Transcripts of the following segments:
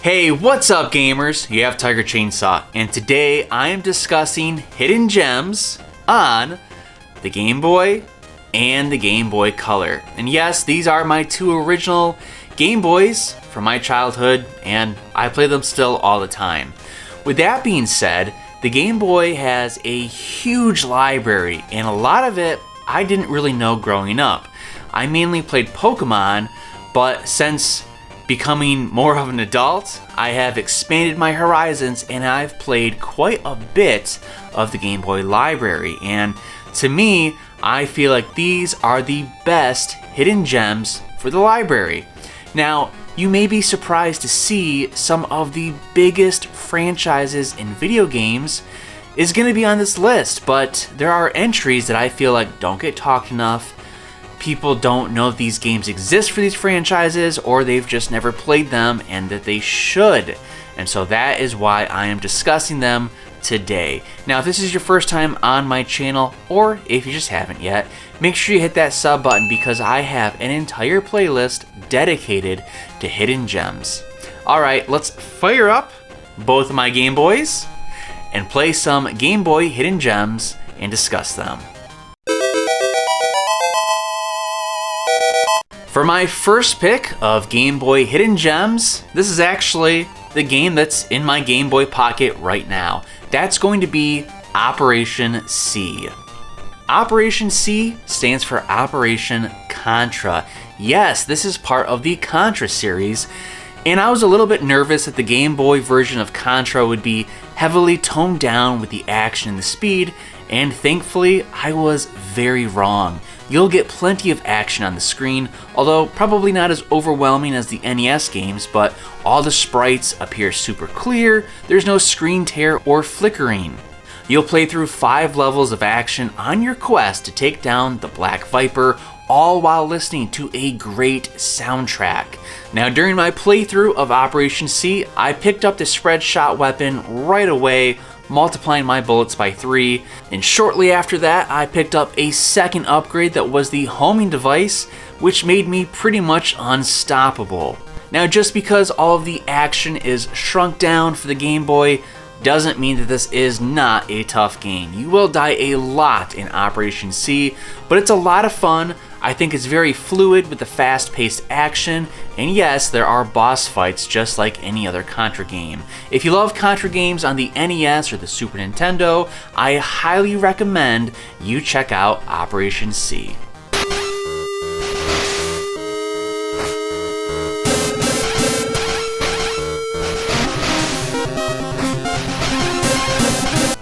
Hey, what's up gamers? You have Tiger Chainsaw, and today I am discussing hidden gems on the Game Boy and the Game Boy Color. And yes, these are my two original Game Boys from my childhood, and I play them still all the time. With that being said, the Game Boy has a huge library, and a lot of it I didn't really know growing up. I mainly played Pokemon, but since becoming more of an adult, I have expanded my horizons and I've played quite a bit of the Game Boy library. And to me, I feel like these are the best hidden gems for the library. Now, you may be surprised to see some of the biggest franchises in video games is going to be on this list, but there are entries that I feel like don't get talked enough. People don't know if these games exist for these franchises, or they've just never played them and that they should. And so that is why I am discussing them today. Now, if this is your first time on my channel, or if you just haven't yet, make sure you hit that sub button because I have an entire playlist dedicated to hidden gems. Alright, let's fire up both of my Game Boys and play some Game Boy hidden gems and discuss them. For my first pick of Game Boy hidden gems, this is actually the game that's in my Game Boy pocket right now. That's going to be Operation C. Operation C stands for Operation Contra. Yes, this is part of the Contra series, and I was a little bit nervous that the Game Boy version of Contra would be heavily toned down with the action and the speed, and thankfully I was very wrong. You'll get plenty of action on the screen, although probably not as overwhelming as the NES games, but all the sprites appear super clear, there's no screen tear or flickering. You'll play through 5 levels of action on your quest to take down the Black Viper, all while listening to a great soundtrack. Now, during my playthrough of Operation C, I picked up the spread shot weapon right away, multiplying my bullets by 3, and shortly after that I picked up a second upgrade that was the homing device, which made me pretty much unstoppable. Now, just because all of the action is shrunk down for the Game Boy doesn't mean that this is not a tough game. You will die a lot in Operation C, but it's a lot of fun. I think it's very fluid with the fast-paced action, and yes, there are boss fights just like any other Contra game. If you love Contra games on the NES or the Super Nintendo, I highly recommend you check out Operation C.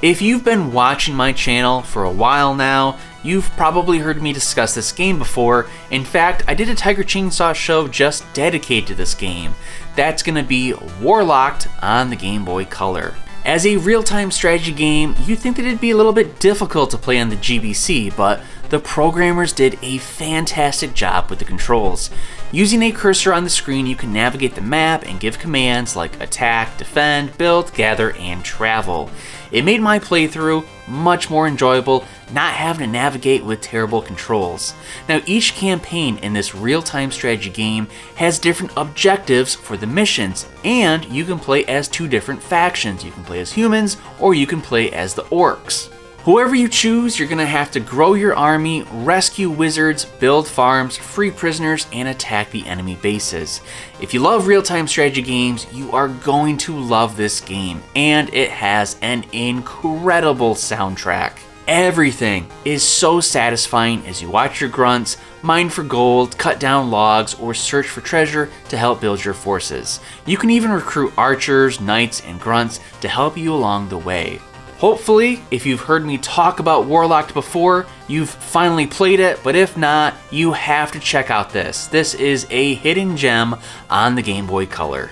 If you've been watching my channel for a while now, you've probably heard me discuss this game before. In fact, I did a Tiger Chainsaw show just dedicated to this game. That's going to be Warlocked on the Game Boy Color. As a real-time strategy game, you'd think that it'd be a little bit difficult to play on the GBC, but the programmers did a fantastic job with the controls. Using a cursor on the screen, you can navigate the map and give commands like attack, defend, build, gather, and travel. It made my playthrough much more enjoyable, not having to navigate with terrible controls. Now, each campaign in this real-time strategy game has different objectives for the missions, and you can play as 2 different factions. You can play as humans, or you can play as the orcs. Whoever you choose, you're going to have to grow your army, rescue wizards, build farms, free prisoners, and attack the enemy bases. If you love real-time strategy games, you are going to love this game, and it has an incredible soundtrack. Everything is so satisfying as you watch your grunts mine for gold, cut down logs, or search for treasure to help build your forces. You can even recruit archers, knights, and grunts to help you along the way. Hopefully, if you've heard me talk about Warlocked before, you've finally played it, but if not, you have to check out this. This is a hidden gem on the Game Boy Color.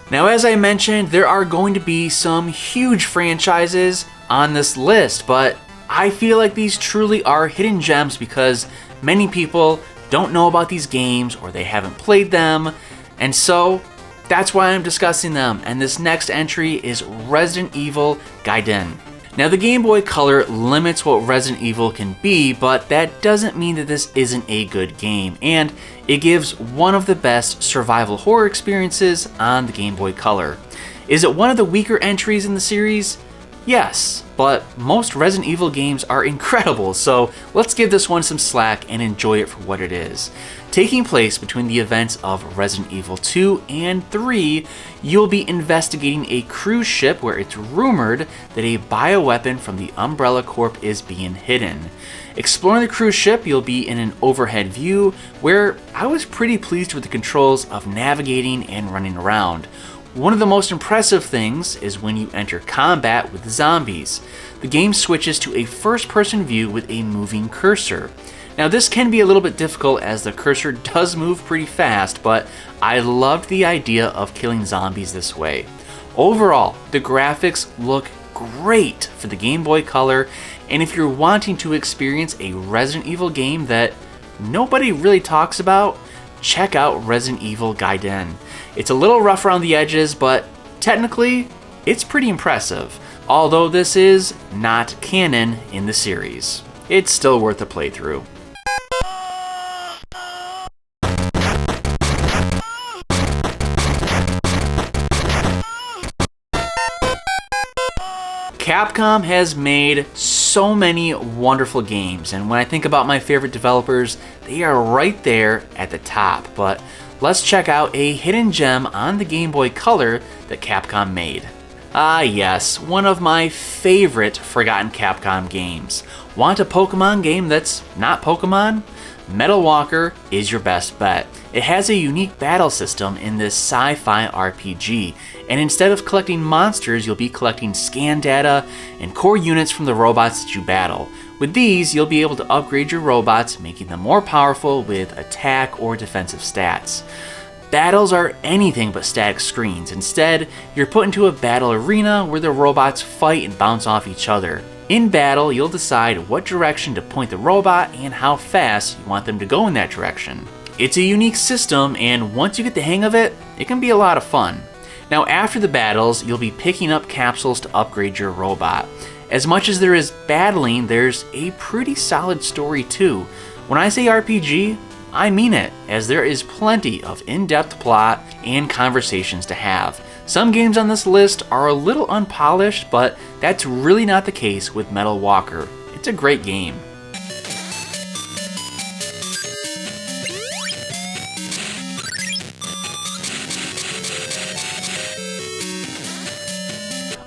Now, as I mentioned, there are going to be some huge franchises on this list, but I feel like these truly are hidden gems because many people don't know about these games or they haven't played them, and so that's why I'm discussing them. And this next entry is Resident Evil Gaiden. Now the Game Boy Color limits what Resident Evil can be, but that doesn't mean that this isn't a good game, and it gives one of the best survival horror experiences on the Game Boy Color. Is it one of the weaker entries in the series? Yes, but most Resident Evil games are incredible, so let's give this one some slack and enjoy it for what it is. Taking place between the events of Resident Evil 2 and 3, you'll be investigating a cruise ship where it's rumored that a bioweapon from the Umbrella Corp is being hidden. Exploring the cruise ship, you'll be in an overhead view where I was pretty pleased with the controls of navigating and running around. One of the most impressive things is when you enter combat with zombies. The game switches to a first-person view with a moving cursor. Now this can be a little bit difficult as the cursor does move pretty fast, but I loved the idea of killing zombies this way. Overall, the graphics look great for the Game Boy Color, and if you're wanting to experience a Resident Evil game that nobody really talks about, check out Resident Evil Gaiden. It's a little rough around the edges, but technically, it's pretty impressive. Although this is not canon in the series, it's still worth a playthrough. Capcom has made so many wonderful games, and when I think about my favorite developers, they are right there at the top. But let's check out a hidden gem on the Game Boy Color that Capcom made. Ah yes, one of my favorite forgotten Capcom games. Want a Pokemon game that's not Pokemon? Metal Walker is your best bet. It has a unique battle system in this sci-fi RPG, and instead of collecting monsters, you'll be collecting scan data and core units from the robots that you battle. With these, you'll be able to upgrade your robots, making them more powerful with attack or defensive stats. Battles are anything but static screens. Instead, you're put into a battle arena where the robots fight and bounce off each other. In battle, you'll decide what direction to point the robot and how fast you want them to go in that direction. It's a unique system, and once you get the hang of it, it can be a lot of fun. Now after the battles, you'll be picking up capsules to upgrade your robot. As much as there is battling, there's a pretty solid story too. When I say RPG, I mean it, as there is plenty of in-depth plot and conversations to have. Some games on this list are a little unpolished, but that's really not the case with Metal Walker. It's a great game.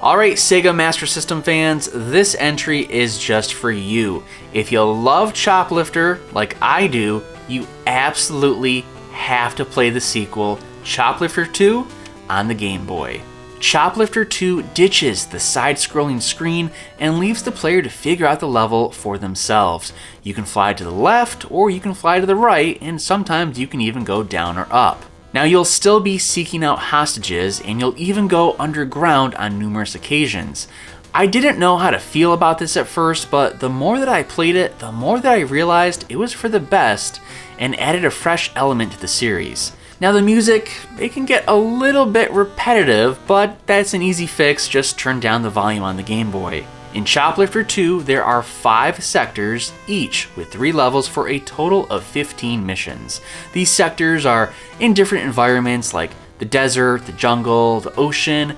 Alright Sega Master System fans, this entry is just for you. If you love Choplifter like I do, you absolutely have to play the sequel, Choplifter II, on the Game Boy. Choplifter II ditches the side-scrolling screen and leaves the player to figure out the level for themselves. You can fly to the left or you can fly to the right, and sometimes you can even go down or up. Now you'll still be seeking out hostages, and you'll even go underground on numerous occasions. I didn't know how to feel about this at first, but the more that I played it, the more that I realized it was for the best and added a fresh element to the series. Now the music, it can get a little bit repetitive, but that's an easy fix, just turn down the volume on the Game Boy. In Choplifter II, there are 5 sectors, each with 3 levels for a total of 15 missions. These sectors are in different environments like the desert, the jungle, the ocean,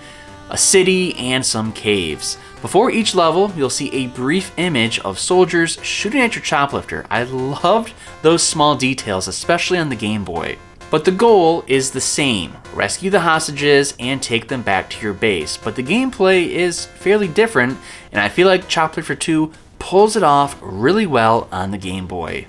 a city, and some caves. Before each level, you'll see a brief image of soldiers shooting at your Choplifter. I loved those small details, especially on the Game Boy. But the goal is the same, rescue the hostages and take them back to your base. But the gameplay is fairly different, and I feel like Choplifter II pulls it off really well on the Game Boy.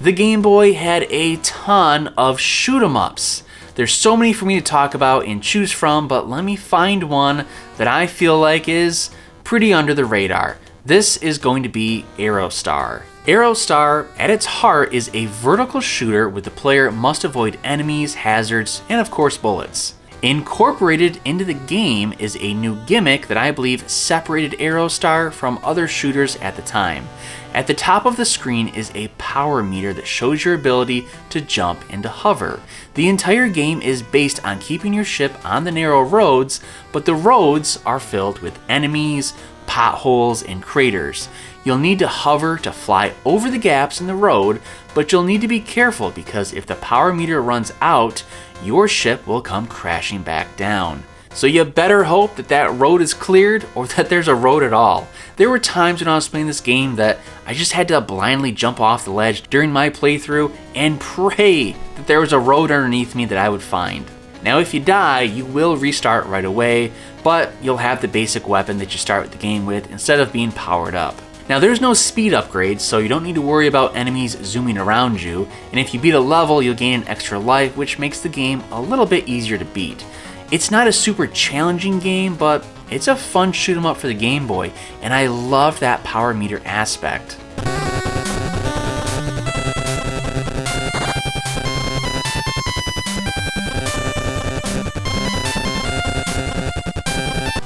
The Game Boy had a ton of shoot 'em ups. There's so many for me to talk about and choose from, but let me find one that I feel like is pretty under the radar. This is going to be Aerostar. Aerostar, at its heart, is a vertical shooter where the player must avoid enemies, hazards, and of course bullets. Incorporated into the game is a new gimmick that I believe separated Aerostar from other shooters at the time. At the top of the screen is a power meter that shows your ability to jump and to hover. The entire game is based on keeping your ship on the narrow roads, but the roads are filled with enemies, potholes, and craters. You'll need to hover to fly over the gaps in the road, but you'll need to be careful because if the power meter runs out, your ship will come crashing back down. So you better hope that that road is cleared or that there's a road at all. There were times when I was playing this game that I just had to blindly jump off the ledge during my playthrough and pray that there was a road underneath me that I would find. Now if you die, you will restart right away, but you'll have the basic weapon that you start the game with instead of being powered up. Now there's no speed upgrades, so you don't need to worry about enemies zooming around you, and if you beat a level, you'll gain an extra life, which makes the game a little bit easier to beat. It's not a super challenging game, but it's a fun shoot 'em up for the Game Boy, and I love that power meter aspect.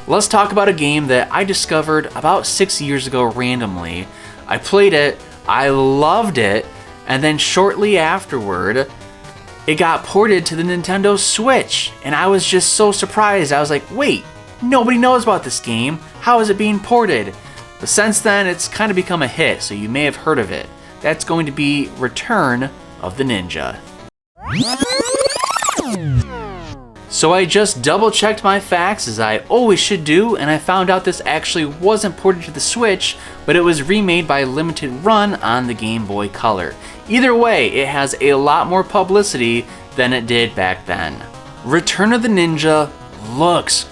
Let's talk about a game that I discovered about 6 years ago randomly. I played it, I loved it, and then shortly afterward, it got ported to the Nintendo Switch, and I was just so surprised. I was like, wait, nobody knows about this game. How is it being ported? But since then, it's kind of become a hit, so you may have heard of it. That's going to be Return of the Ninja. So I just double checked my facts as I always should do, and I found out this actually wasn't ported to the Switch, but it was remade by Limited Run on the Game Boy Color. Either way, it has a lot more publicity than it did back then. Return of the Ninja looks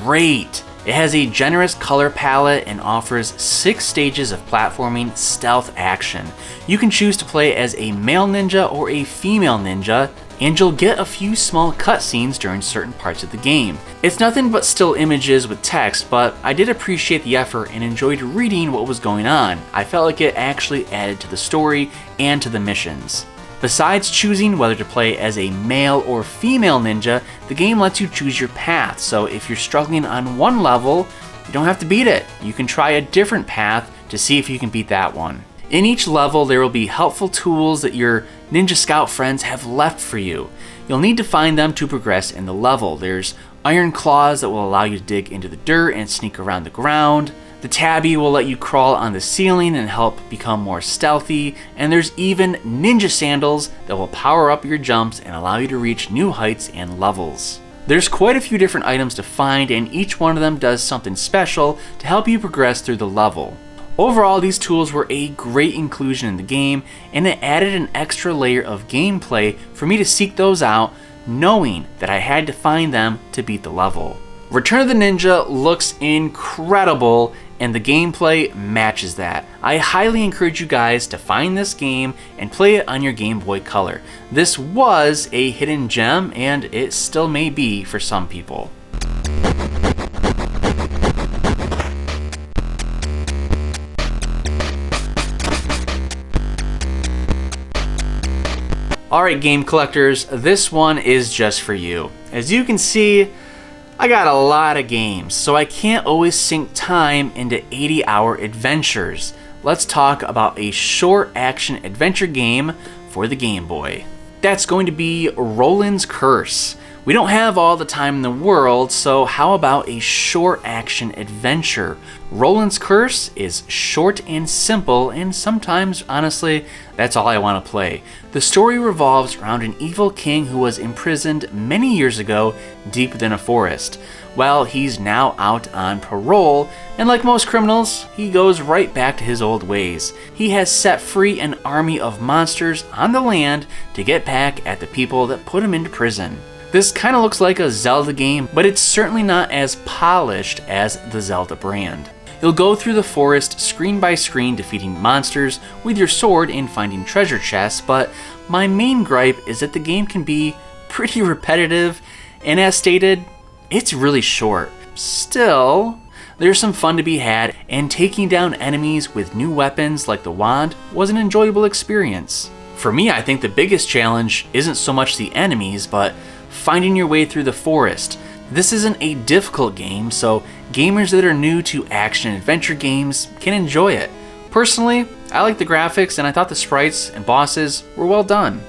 great. It has a generous color palette and offers 6 stages of platforming stealth action. You can choose to play as a male ninja or a female ninja, and you'll get a few small cutscenes during certain parts of the game. It's nothing but still images with text, but I did appreciate the effort and enjoyed reading what was going on. I felt like it actually added to the story and to the missions. Besides choosing whether to play as a male or female ninja, the game lets you choose your path, so if you're struggling on one level, you don't have to beat it. You can try a different path to see if you can beat that one. In each level, there will be helpful tools that your Ninja Scout friends have left for you. You'll need to find them to progress in the level. There's iron claws that will allow you to dig into the dirt and sneak around the ground. The tabby will let you crawl on the ceiling and help become more stealthy. And there's even ninja sandals that will power up your jumps and allow you to reach new heights and levels. There's quite a few different items to find, and each one of them does something special to help you progress through the level. Overall, these tools were a great inclusion in the game, and it added an extra layer of gameplay for me to seek those out, knowing that I had to find them to beat the level. Return of the Ninja looks incredible, and the gameplay matches that. I highly encourage you guys to find this game and play it on your Game Boy Color. This was a hidden gem, and it still may be for some people. Alright game collectors, this one is just for you. As you can see, I got a lot of games, so I can't always sink time into 80-hour adventures. Let's talk about a short action adventure game for the Game Boy. That's going to be Rolan's Curse. We don't have all the time in the world, so how about a short action adventure? Rolan's Curse is short and simple, and sometimes, honestly, that's all I want to play. The story revolves around an evil king who was imprisoned many years ago deep within a forest. Well, he's now out on parole, and like most criminals, he goes right back to his old ways. He has set free an army of monsters on the land to get back at the people that put him into prison. This kind of looks like a Zelda game, but it's certainly not as polished as the Zelda brand. You'll go through the forest screen by screen defeating monsters with your sword and finding treasure chests, but my main gripe is that the game can be pretty repetitive, and as stated, it's really short. Still, there's some fun to be had, and taking down enemies with new weapons like the wand was an enjoyable experience. For me, I think the biggest challenge isn't so much the enemies, but finding your way through the forest. This isn't a difficult game, so gamers that are new to action adventure games can enjoy it. Personally, I like the graphics and I thought the sprites and bosses were well done.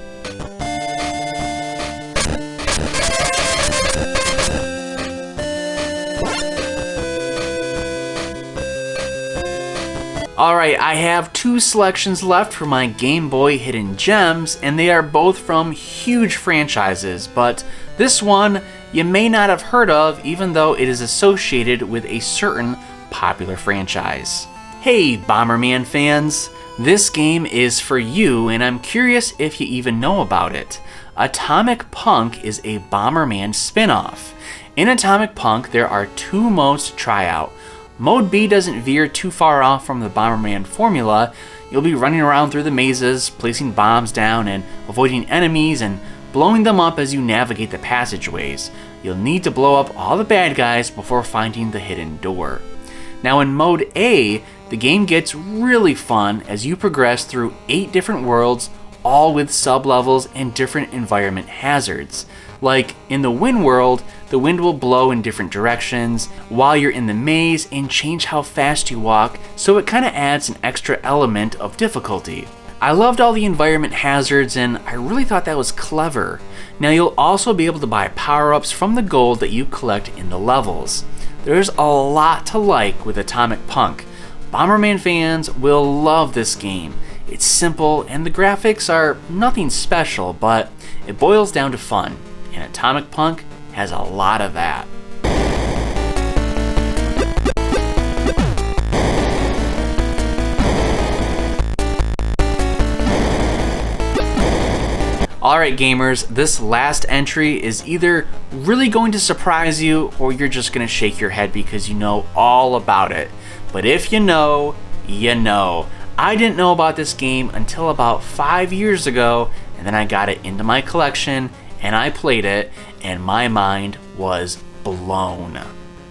Alright, I have 2 selections left for my Game Boy Hidden Gems, and they are both from huge franchises, but this one you may not have heard of even though it is associated with a certain popular franchise. Hey Bomberman fans, this game is for you and I'm curious if you even know about it. Atomic Punk is a Bomberman spin-off. In Atomic Punk there are 2 modes to try out. Mode B doesn't veer too far off from the Bomberman formula. You'll be running around through the mazes, placing bombs down and avoiding enemies and blowing them up as you navigate the passageways. You'll need to blow up all the bad guys before finding the hidden door. Now in Mode A, the game gets really fun as you progress through 8 different worlds, all with sub-levels and different environment hazards. Like in the wind world, the wind will blow in different directions while you're in the maze and change how fast you walk, so it kind of adds an extra element of difficulty. I loved all the environment hazards and I really thought that was clever. Now you'll also be able to buy power-ups from the gold that you collect in the levels. There's a lot to like with Atomic Punk. Bomberman fans will love this game. It's simple and the graphics are nothing special, but it boils down to fun. And Atomic Punk has a lot of that. Alright gamers, this last entry is either really going to surprise you or you're just going to shake your head because you know all about it. But if you know, you know. I didn't know about this game until about 5 years ago, and then I got it into my collection and I played it and my mind was blown.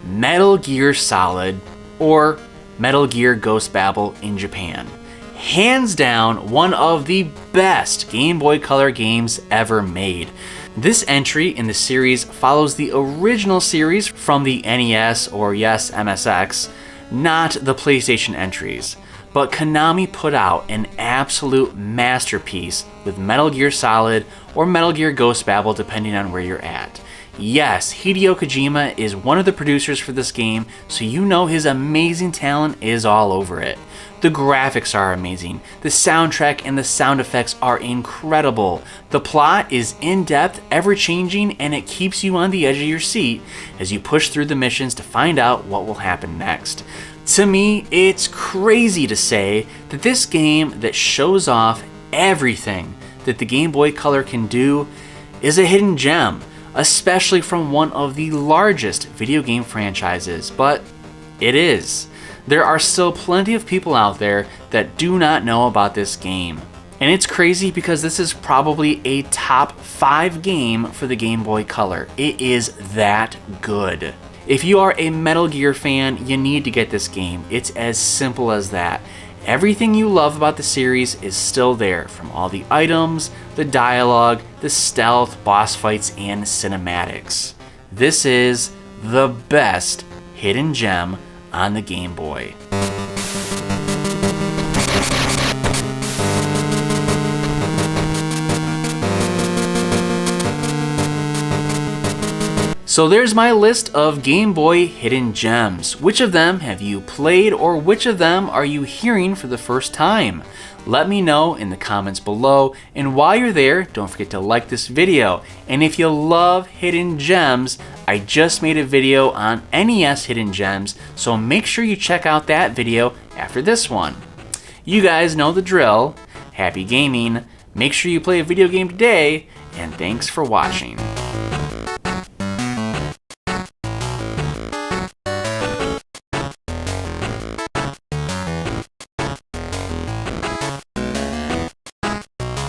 Metal Gear Solid, or Metal Gear Ghost Babel in Japan. Hands down, one of the best Game Boy Color games ever made. This entry in the series follows the original series from the NES, or yes, MSX, not the PlayStation entries. But Konami put out an absolute masterpiece with Metal Gear Solid or Metal Gear Ghost Babel depending on where you're at. Yes, Hideo Kojima is one of the producers for this game, so you know his amazing talent is all over it. The graphics are amazing, the soundtrack and the sound effects are incredible, the plot is in-depth, ever-changing, and it keeps you on the edge of your seat as you push through the missions to find out what will happen next. To me, it's crazy to say that this game that shows off everything that the Game Boy Color can do is a hidden gem, especially from one of the largest video game franchises, but it is. There are still plenty of people out there that do not know about this game. And it's crazy because this is probably a top 5 game for the Game Boy Color. It is that good. If you are a Metal Gear fan, you need to get this game. It's as simple as that. Everything you love about the series is still there, from all the items, the dialogue, the stealth, boss fights, and cinematics. This is the best hidden gem on the Game Boy. So there's my list of Game Boy hidden gems. Which of them have you played, or which of them are you hearing for the first time? Let me know in the comments below, and while you're there, don't forget to like this video. And if you love hidden gems, I just made a video on NES hidden gems, so make sure you check out that video after this one. You guys know the drill. Happy gaming, make sure you play a video game today, and thanks for watching.